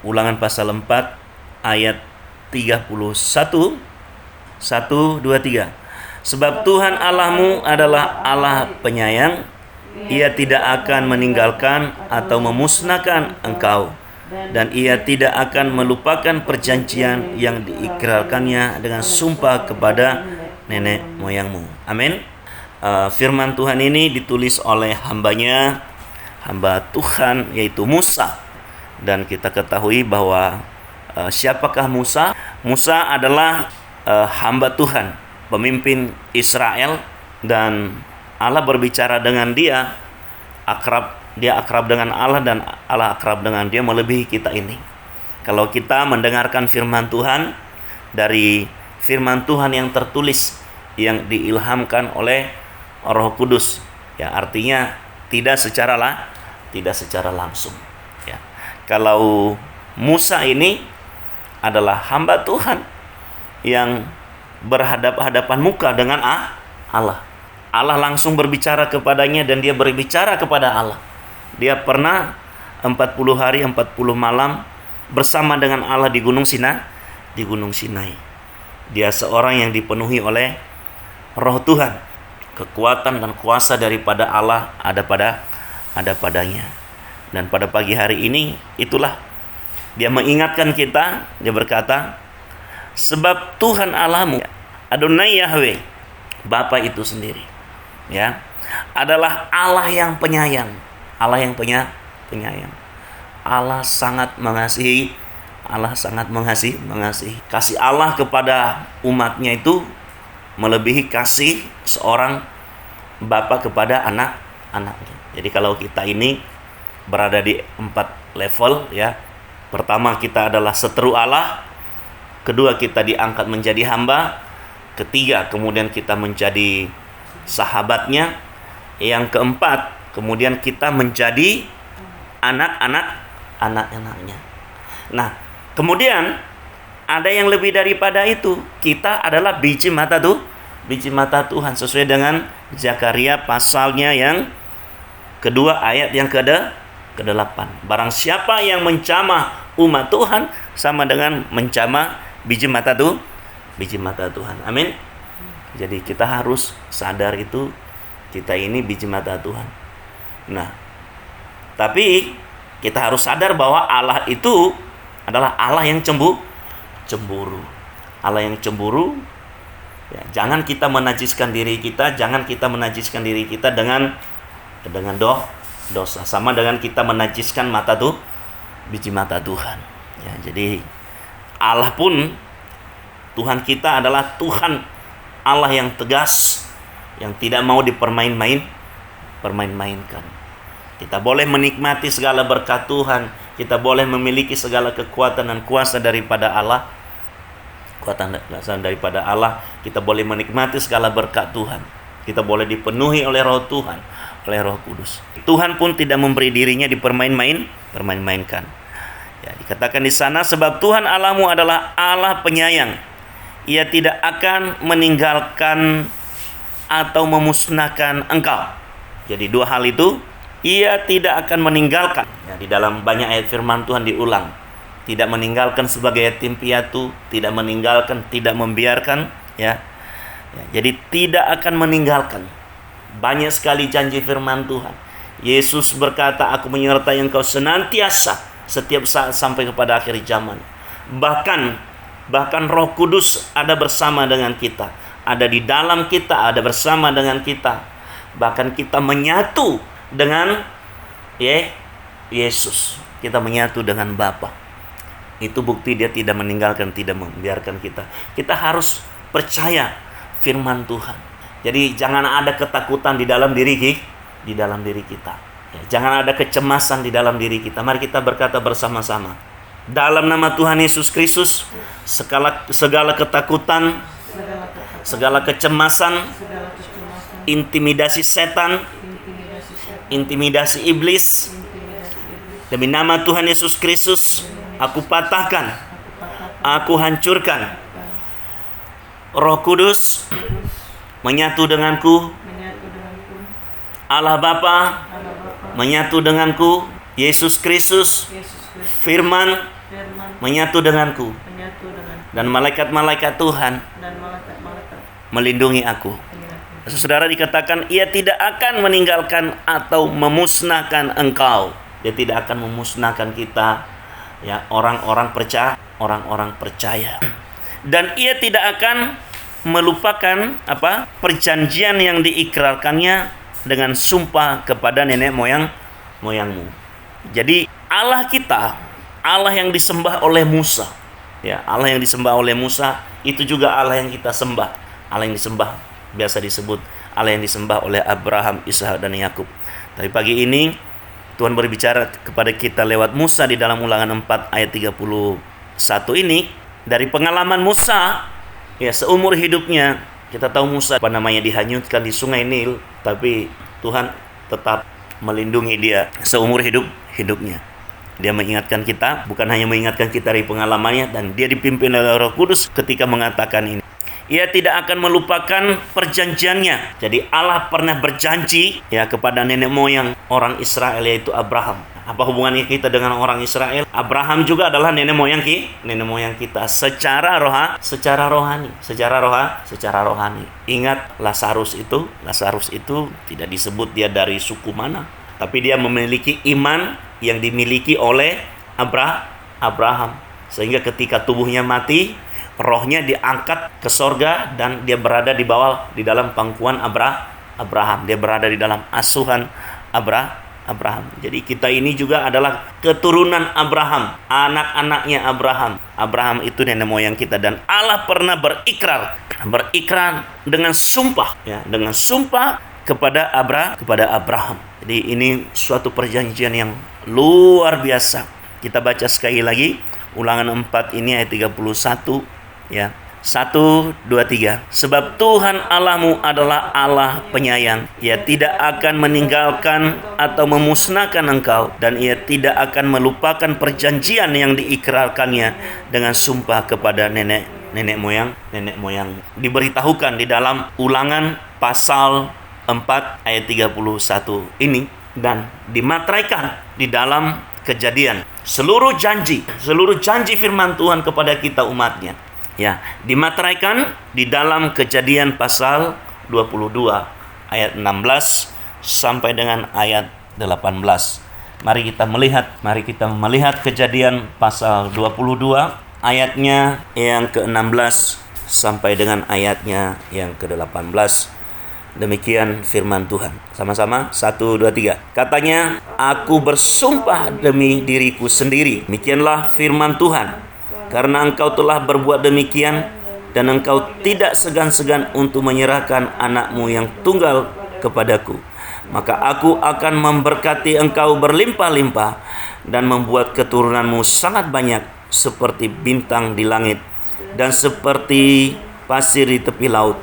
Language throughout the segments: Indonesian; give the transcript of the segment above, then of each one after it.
Ulangan pasal 4 ayat 31. 1, 2, 3. Sebab Tuhan Allahmu adalah Allah penyayang. Ia tidak akan meninggalkan atau memusnahkan engkau, dan Ia tidak akan melupakan perjanjian yang diikrarkannya dengan sumpah kepada nenek moyangmu. Amin. Firman Tuhan ini ditulis oleh hamba Tuhan, yaitu Musa. Dan kita ketahui bahwa siapakah Musa? Musa adalah hamba Tuhan, pemimpin Israel, dan Allah berbicara dengan dia akrab dengan Allah, dan Allah akrab dengan dia melebihi kita ini. Kalau kita mendengarkan firman Tuhan, dari firman Tuhan yang tertulis, yang diilhamkan oleh Roh Kudus, ya, artinya tidak secara langsung, ya. Kalau Musa ini adalah hamba Tuhan yang berhadapan muka dengan Allah. Allah langsung berbicara kepadanya dan dia berbicara kepada Allah. Dia pernah 40 hari 40 malam bersama dengan Allah di Gunung Sinai. Dia seorang yang dipenuhi oleh Roh Tuhan. Kekuatan dan kuasa daripada Allah ada padanya. Dan pada pagi hari ini itulah dia mengingatkan kita. Dia berkata, sebab Tuhan Allahmu, Adonai Yahweh, Bapa itu sendiri, ya, adalah Allah yang penyayang. Allah yang penyayang. Allah sangat mengasihi. Kasih Allah kepada umatnya itu melebihi kasih seorang bapa kepada anak-anaknya. Jadi kalau kita ini berada di 4 level, ya. Pertama, kita adalah seteru Allah. Kedua, kita diangkat menjadi hamba. Ketiga, kemudian kita menjadi sahabatnya. Yang keempat, kemudian kita menjadi anak-anaknya. Nah, kemudian ada yang lebih daripada itu. Kita adalah biji mata Tuhan, sesuai dengan Zakaria pasalnya yang kedua ayat yang ke-8. Barang siapa yang mencamah umat Tuhan sama dengan mencamah biji mata Tuhan. Amin. Jadi kita harus sadar itu, kita ini biji mata Tuhan. Nah, tapi kita harus sadar bahwa Allah itu adalah Allah yang cemburu. Allah yang cemburu. Ya, jangan kita menajiskan diri kita, dengan dosa, sama dengan kita menajiskan biji mata Tuhan. Ya, jadi Allah pun, Tuhan kita adalah Tuhan Allah yang tegas, yang tidak mau dipermain-mainkan. Kita boleh menikmati segala berkat Tuhan, kita boleh memiliki segala kekuatan dan kuasa daripada Allah. Kita boleh menikmati segala berkat Tuhan. Kita boleh dipenuhi oleh Roh Tuhan, oleh Roh Kudus. Tuhan pun tidak memberi dirinya dipermain-mainkan. Ya, dikatakan di sana, sebab Tuhan Allahmu adalah Allah penyayang. Ia tidak akan meninggalkan atau memusnahkan engkau. Jadi dua hal itu, Ia tidak akan meninggalkan. Ya, di dalam banyak ayat firman Tuhan diulang. Tidak meninggalkan sebagai yatim piatu, tidak meninggalkan, tidak membiarkan, ya. Jadi tidak akan meninggalkan. Banyak sekali janji firman Tuhan. Yesus berkata, aku menyertai engkau senantiasa, setiap saat sampai kepada akhir zaman. Bahkan Roh Kudus ada bersama dengan kita, ada di dalam kita, ada bersama dengan kita. Bahkan kita menyatu dengan Yesus. Kita menyatu dengan Bapa. Itu bukti dia tidak meninggalkan, tidak membiarkan kita. Kita harus percaya firman Tuhan. Jadi jangan ada ketakutan di dalam diri kita. Ya, jangan ada kecemasan di dalam diri kita. Mari kita berkata bersama-sama. Dalam nama Tuhan Yesus Kristus, segala ketakutan, segala kecemasan, intimidasi setan, intimidasi iblis, demi nama Tuhan Yesus Kristus, aku patahkan, aku hancurkan. Roh Kudus menyatu denganku, Allah Bapa menyatu denganku, Yesus Kristus, firman menyatu denganku, dan malaikat-malaikat Tuhan melindungi aku. Saudara, dikatakan ia tidak akan meninggalkan atau memusnahkan engkau. Dia tidak akan memusnahkan kita, ya, orang-orang percaya. Dan ia tidak akan melupakan perjanjian yang diikrarkannya dengan sumpah kepada nenek moyangmu. Jadi Allah kita, Allah yang disembah oleh Musa, ya, Allah yang disembah oleh Musa itu juga Allah yang kita sembah. Allah yang disembah biasa disebut Allah yang disembah oleh Abraham, Ishak, dan Yakub. Tapi pagi ini Tuhan berbicara kepada kita lewat Musa di dalam Ulangan 4 ayat 31 ini. Dari pengalaman Musa, ya, seumur hidupnya, kita tahu Musa dihanyutkan di sungai Nil, tapi Tuhan tetap melindungi dia seumur hidupnya. Dia mengingatkan kita, bukan hanya mengingatkan kita dari pengalamannya, dan dia dipimpin oleh Roh Kudus ketika mengatakan ini. Ia tidak akan melupakan perjanjiannya. Jadi Allah pernah berjanji, ya, kepada nenek moyang orang Israel, yaitu Abraham. Apa hubungannya kita dengan orang Israel? Abraham juga adalah nenek moyang kita secara rohani. Ingat Lazarus itu tidak disebut dia dari suku mana, tapi dia memiliki iman yang dimiliki oleh Abraham, sehingga ketika tubuhnya mati, rohnya diangkat ke sorga dan dia berada di dalam pangkuan Abraham. Dia berada di dalam asuhan Abraham. Jadi kita ini juga adalah keturunan Abraham, anak-anaknya Abraham. Abraham itu nenek moyang kita, dan Allah pernah berikrar dengan sumpah, ya, dengan sumpah kepada Abraham. Jadi ini suatu perjanjian yang luar biasa. Kita baca sekali lagi Ulangan 4 ini ayat 31, ya. 1, 2, 3. Sebab Tuhan Allahmu adalah Allah penyayang. Ia tidak akan meninggalkan atau memusnahkan engkau, dan ia tidak akan melupakan perjanjian yang diikrarkannya dengan sumpah kepada nenek moyang. Diberitahukan di dalam Ulangan pasal 4 ayat 31 ini, dan dimateraikan di dalam Kejadian. Seluruh janji firman Tuhan kepada kita umatnya, ya, dimateraikan di dalam Kejadian pasal 22 ayat 16 sampai dengan ayat 18. Mari kita melihat Kejadian pasal 22 ayatnya yang ke-16 sampai dengan ayatnya yang ke-18. Demikian firman Tuhan. Sama-sama, 1, 2, 3. Katanya, aku bersumpah demi diriku sendiri. Demikianlah firman Tuhan. Karena engkau telah berbuat demikian, dan engkau tidak segan-segan untuk menyerahkan anakmu yang tunggal kepadaku, maka aku akan memberkati engkau berlimpah-limpah, dan membuat keturunanmu sangat banyak seperti bintang di langit, dan seperti pasir di tepi laut.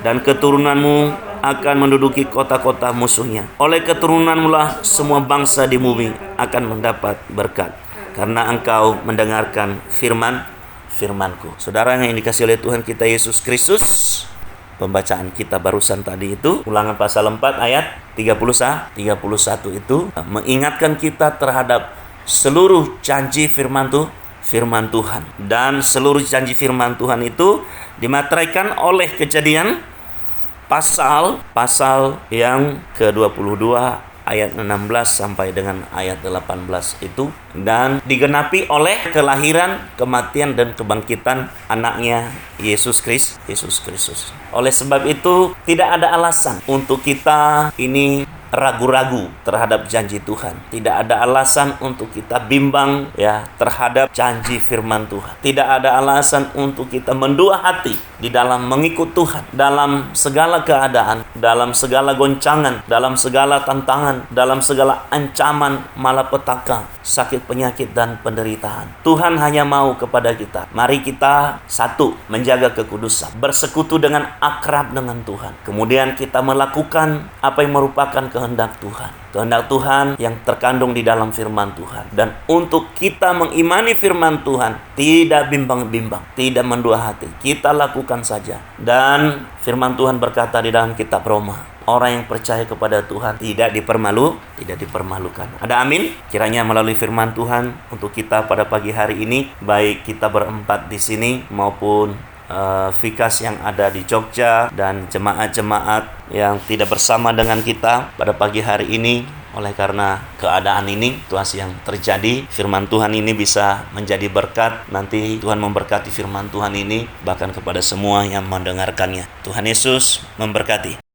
Dan keturunanmu akan menduduki kota-kota musuhnya. Oleh keturunanmu lah semua bangsa di bumi akan mendapat berkat, karena engkau mendengarkan firmanku. Saudara yang dikasihi oleh Tuhan kita Yesus Kristus, pembacaan kita barusan tadi itu, Ulangan pasal 4 ayat 31 itu mengingatkan kita terhadap seluruh janji firman Tuhan. Dan seluruh janji firman Tuhan itu dimateraikan oleh Kejadian pasal yang ke-22 ayat 16 sampai dengan ayat 18 itu, dan digenapi oleh kelahiran, kematian, dan kebangkitan anaknya Yesus Kristus. Oleh sebab itu tidak ada alasan untuk kita ini ragu-ragu terhadap janji Tuhan. Tidak ada alasan untuk kita bimbang, ya, terhadap janji firman Tuhan. Tidak ada alasan untuk kita mendua hati di dalam mengikut Tuhan, dalam segala keadaan, dalam segala goncangan, dalam segala tantangan, dalam segala ancaman, malapetaka, sakit, penyakit, dan penderitaan. Tuhan hanya mau kepada kita, mari kita satu, menjaga kekudusan, bersekutu dengan akrab dengan Tuhan. Kemudian kita melakukan apa yang merupakan kehendak Tuhan. Kehendak Tuhan yang terkandung di dalam firman Tuhan. Dan untuk kita mengimani firman Tuhan, tidak bimbang-bimbang, tidak mendua hati. Kita lakukan saja. Dan firman Tuhan berkata di dalam kitab Roma, orang yang percaya kepada Tuhan tidak dipermalukan. Ada amin? Kiranya melalui firman Tuhan untuk kita pada pagi hari ini, baik kita berempat di sini maupun Vikas yang ada di Jogja dan jemaat-jemaat yang tidak bersama dengan kita pada pagi hari ini, oleh karena keadaan ini, situasi yang terjadi, firman Tuhan ini bisa menjadi berkat. Nanti Tuhan memberkati firman Tuhan ini bahkan kepada semua yang mendengarkannya. Tuhan Yesus memberkati.